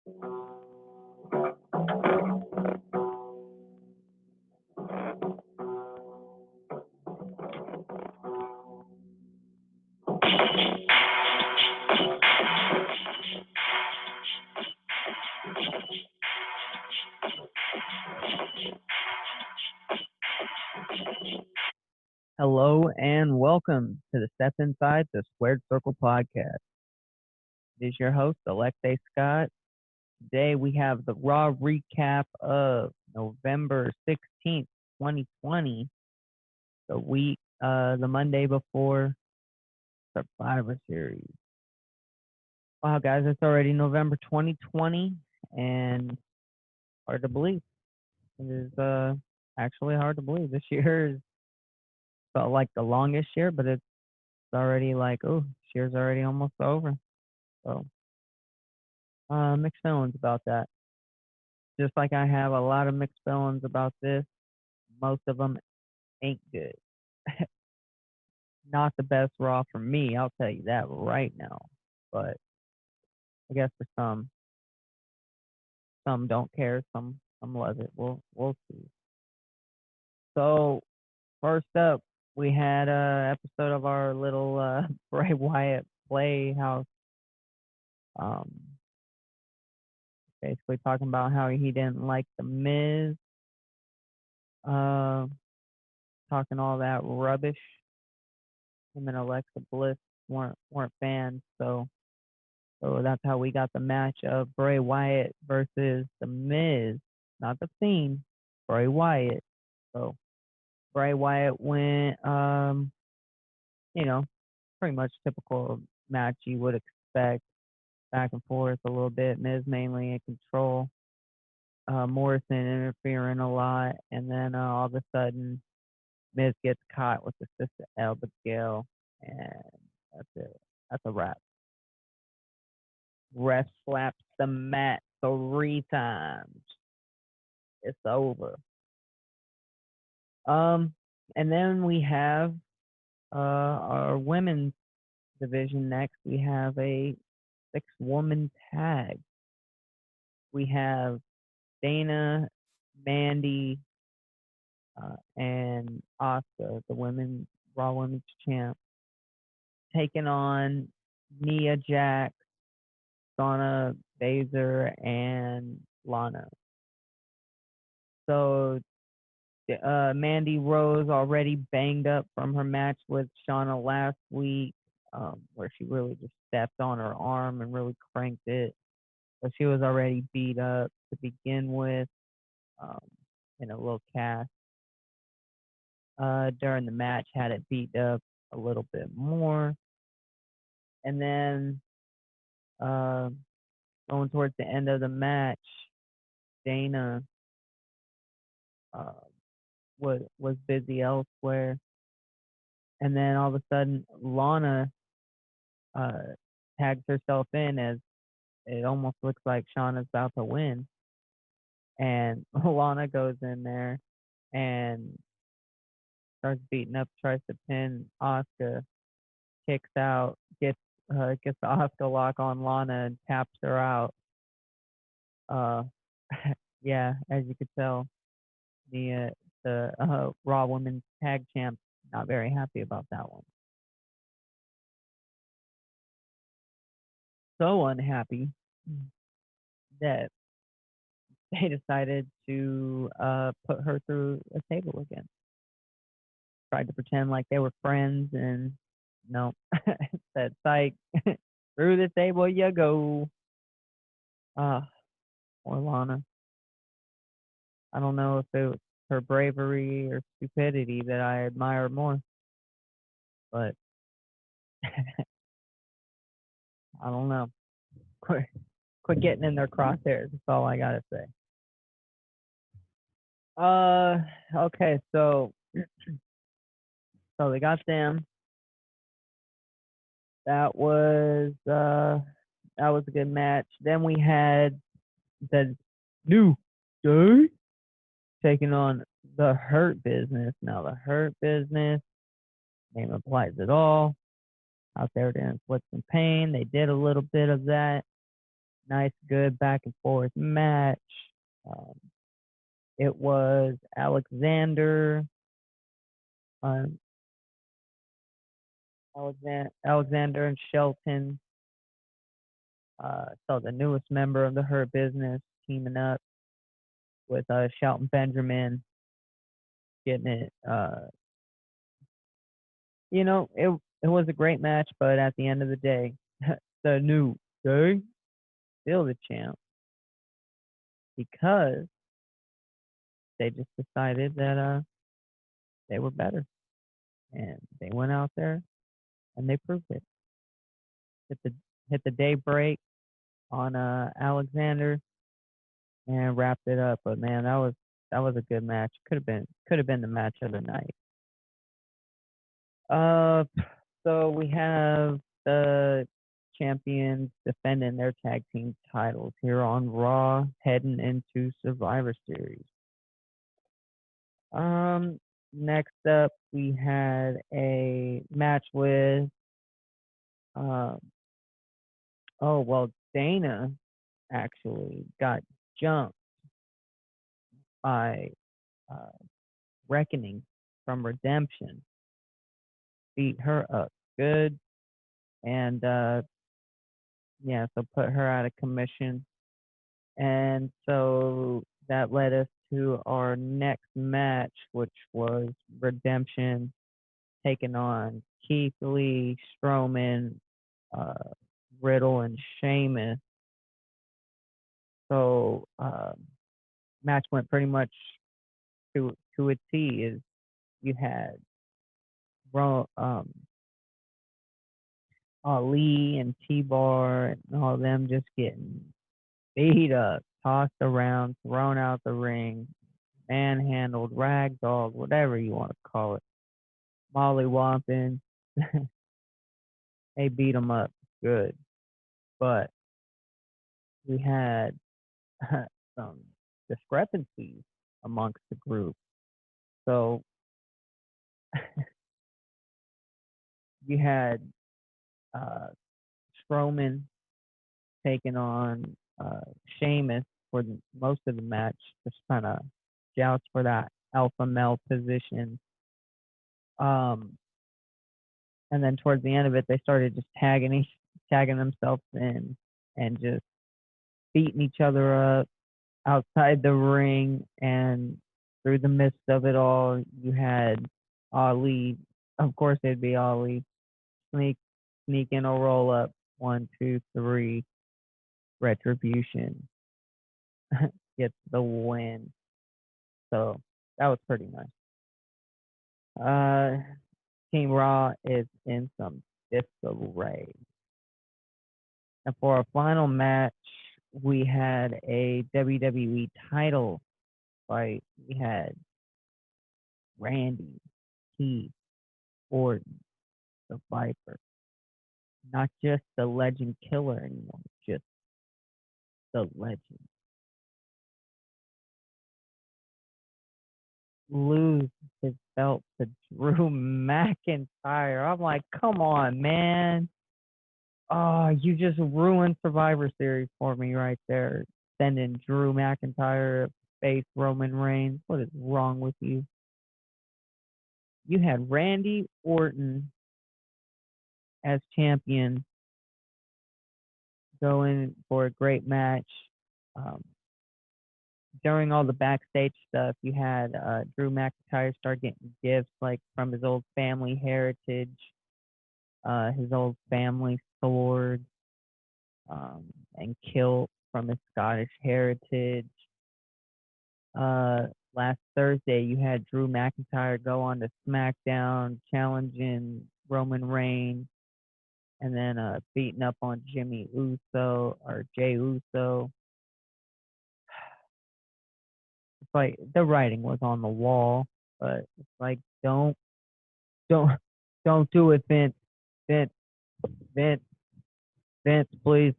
Hello and welcome to the Step Inside the Squared Circle podcast. It is your host, Alexei Scott. Today we have the Raw Recap of November 16th, 2020, the Monday before Survivor Series. Wow, guys, it's already November 2020, and hard to believe. It is actually hard to believe. This year has felt like the longest year, but it's already like, oh, this year's already almost over. So, mixed feelings about that. Just like I have a lot of mixed feelings about this, most of them ain't good. Not the best Raw for me, I'll tell you that right now. But I guess for some don't care, some love it. We'll see. So first up, we had a episode of our little Bray Wyatt Playhouse. Basically talking about how he didn't like the Miz, talking all that rubbish. Him and Alexa Bliss weren't fans, so that's how we got the match of Bray Wyatt versus the Miz, not the Fiend, Bray Wyatt. So Bray Wyatt went, pretty much typical match you would expect, back and forth a little bit. Miz mainly in control. Morrison interfering a lot, and then all of a sudden, Miz gets caught with the Sister Abigail, and that's it. That's a wrap. Ref slaps the mat 3 times. It's over. And then we have our women's division next. We have a 6-woman tag. We have Dana, Mandy, and Asuka, the Raw Women's Champ, taking on Nia Jax, Shayna Baszler, and Lana. So Mandy Rose already banged up from her match with Shayna last week, where she really just stepped on her arm and really cranked it. So she was already beat up to begin with, in a little cast. During the match, had it beat up a little bit more. And then going towards the end of the match, Dana was busy elsewhere. And then all of a sudden, Lana tags herself in as it almost looks like Shayna's about to win. And Lana goes in there and starts beating up, tries to pin Asuka, kicks out, gets the Asuka lock on Lana and taps her out. Yeah, as you could tell, the Raw Women's Tag Champ not very happy about that one. So unhappy that they decided to put her through a table again. Tried to pretend like they were friends, and no, said, "Psych, through the table you go." Poor Lana. I don't know if it was her bravery or stupidity that I admire more, but I don't know. Quit getting in their crosshairs. That's all I gotta say. Okay, so they got them. That was a good match. Then we had the New Day taking on the Hurt Business. Now the Hurt Business, name applies at all. Out there to inflict some pain. They did a little bit of that. Nice, good back and forth match. Um, it was um, Alexander and Shelton. So the newest member of the Hurt Business teaming up with Shelton Benjamin, getting it. It was a great match, but at the end of the day, the New Day still the champ because they just decided that they were better, and they went out there and they proved it. Hit the hit the day break on Alexander and wrapped it up. But man, that was a good match. Could have been the match of the night. Uh, so we have the champions defending their tag team titles here on Raw, heading into Survivor Series. Next up we had a match with um, Dana actually got jumped by uh, Reckoning from Redemption, beat her up good, and yeah, so put her out of commission. And so that led us to our next match, which was Redemption taking on Keith Lee, Strowman, uh, Riddle, and Sheamus. So match went pretty much to a T. Is you had Ali and T-Bar and all of them just getting beat up, tossed around, thrown out the ring, manhandled, ragdolled, whatever you want to call it, mollywomping. They beat them up good, but we had some discrepancies amongst the group. So you had uh, Strowman taking on Sheamus for most of the match, just trying to joust for that alpha male position. And then towards the end of it, they started just tagging themselves in and just beating each other up outside the ring. And through the midst of it all, you had Ali. Of course, it'd be Ali sneak in a roll up. 1, 2, 3, retribution gets the win. So that was pretty nice. Team Raw is in some disarray. And for our final match, we had a WWE title fight. We had Randy, Keith, Orton, the Viper. Not just the legend killer anymore, just the legend. Lose his belt to Drew McIntyre. I'm like, come on, man. Oh, you just ruined Survivor Series for me right there. Sending Drew McIntyre face Roman Reigns. What is wrong with you? You had Randy Orton as champion going for a great match. Um, During all the backstage stuff, you had Drew McIntyre start getting gifts like from his old family heritage, his old family sword, and kilt from his Scottish heritage. Last Thursday, you had Drew McIntyre go on to SmackDown challenging Roman Reigns and then beating up on Jimmy Uso or Jay Uso. It's like the writing was on the wall, but it's like don't don't do it, Vince. Vince, Vince, Vince, please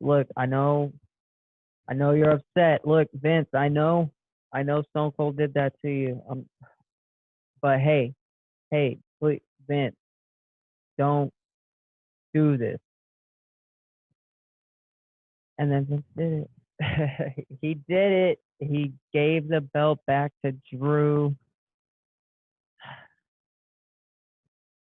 look. I know you're upset. Look, Vince, I know Stone Cold did that to you. But hey, please, Vince, don't do this. and then Vince did it. He did it. He gave the belt back to Drew.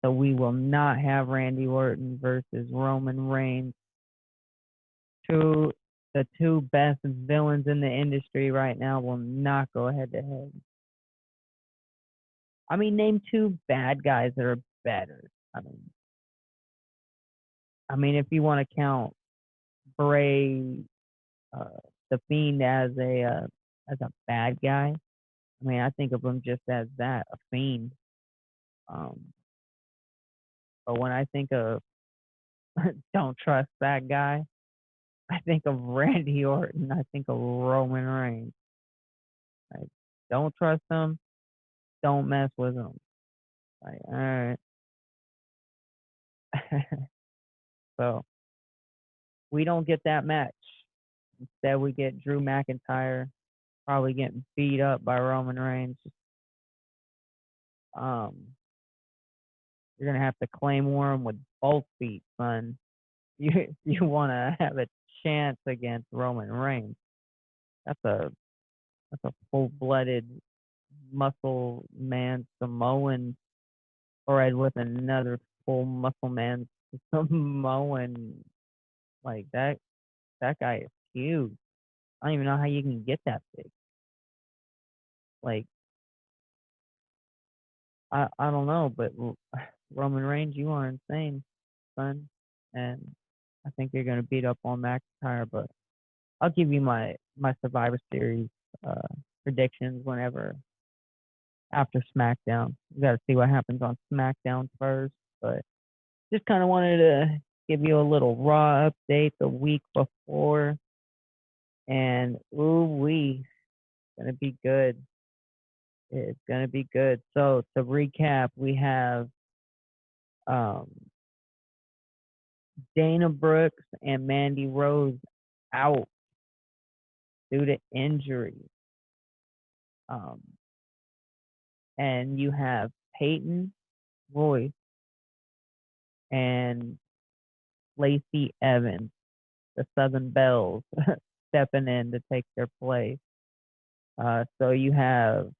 So we will not have Randy Orton versus Roman Reigns. The two best villains in the industry right now will not go head to head. I mean, name two bad guys that are better. I mean, if you want to count Bray, uh, the Fiend as a bad guy, I mean, I think of him just as that, a fiend. Um, but when I think of don't trust that guy, I think of Randy Orton. I think of Roman Reigns. Like, don't trust him. Don't mess with him. Like, all right. So we don't get that match. Instead, we get Drew McIntyre probably getting beat up by Roman Reigns. Um, you're gonna have to claymore him with both feet, son. You want to have a chance against Roman Reigns. That's a full-blooded muscle man Samoan bred with another full muscle man Samoan. Like that guy is huge. I don't even know how you can get that big. Like I don't know, but Roman Reigns, you are insane, son. And I think you're gonna beat up on McIntyre, but I'll give you my Survivor Series uh, predictions whenever after SmackDown. We got to see what happens on SmackDown first, but just kind of wanted to give you a little Raw update the week before, and ooh wee, gonna be good. It's gonna be good. So to recap, we have um, Dana Brooks and Mandy Rose out due to injury. Um, and you have Peyton Royce and Lacey Evans, the Southern Bells, stepping in to take their place. So you have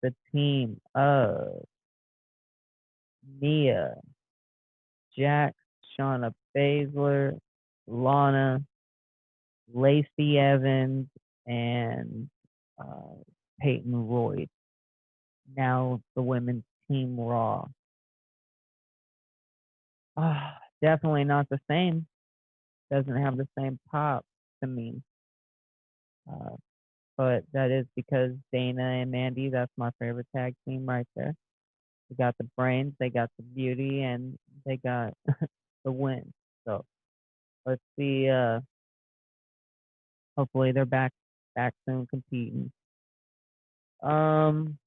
the team of Nia, Jax, Shauna Baszler, Lana, Lacey Evans, and uh, Peyton Royce. Now the women's team Raw. Definitely not the same. Doesn't have the same pop to me. Uh, but that is because Dana and Mandy, that's my favorite tag team right there. They got the brains, they got the beauty, and they got the win. So let's see. Hopefully they're back soon competing. Um,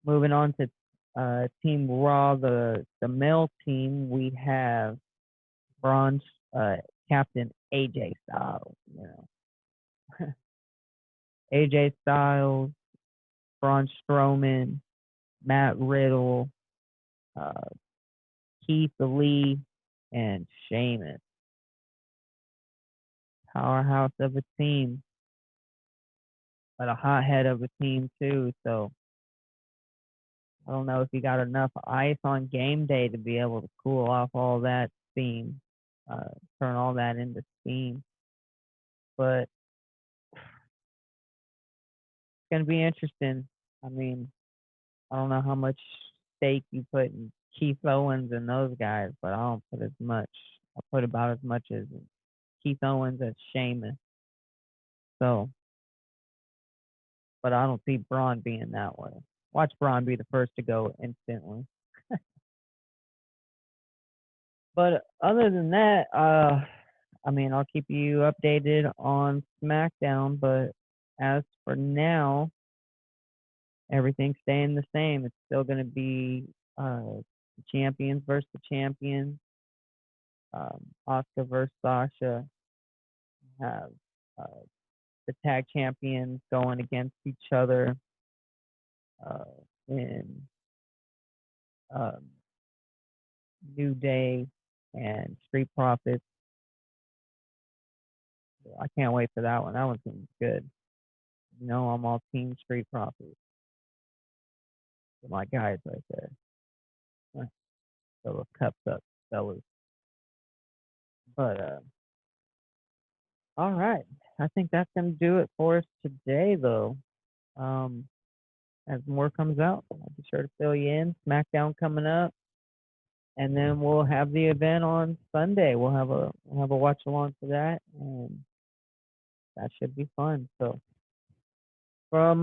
moving on to Team Raw, the male team, we have Bronze Captain AJ Styles. AJ Styles, Braun Strowman, Matt Riddle, uh, Keith Lee, and Sheamus. Powerhouse of a team, but a hothead of a team too. So I don't know if you got enough ice on game day to be able to cool off all that steam, turn all that into steam. But it's gonna be interesting. I mean, I don't know how much stake you put in Keith Owens and those guys, but I don't put as much. I put about as much as Keith Owens as Sheamus. So, but I don't see Braun being that way. Watch Braun be the first to go instantly. But other than that, I mean, I'll keep you updated on SmackDown. But as for now, everything's staying the same. It's still going to be the champions versus the champions. Asuka versus Sasha. Have uh, the tag champions going against each other uh, in um, New Day and Street Profits. So I can't wait for that one. That one seems good. You know, I'm all team Street Profits. My guys right there. So cups up, fellas. But all right. I think that's gonna do it for us today, though. Um, as more comes out, I'll be sure to fill you in. SmackDown coming up, and then we'll have the event on Sunday. We'll have a watch along for that, and that should be fun. So from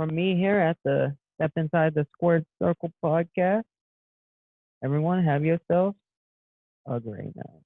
me here at the Step Inside the Squared Circle podcast, everyone have yourself a great night.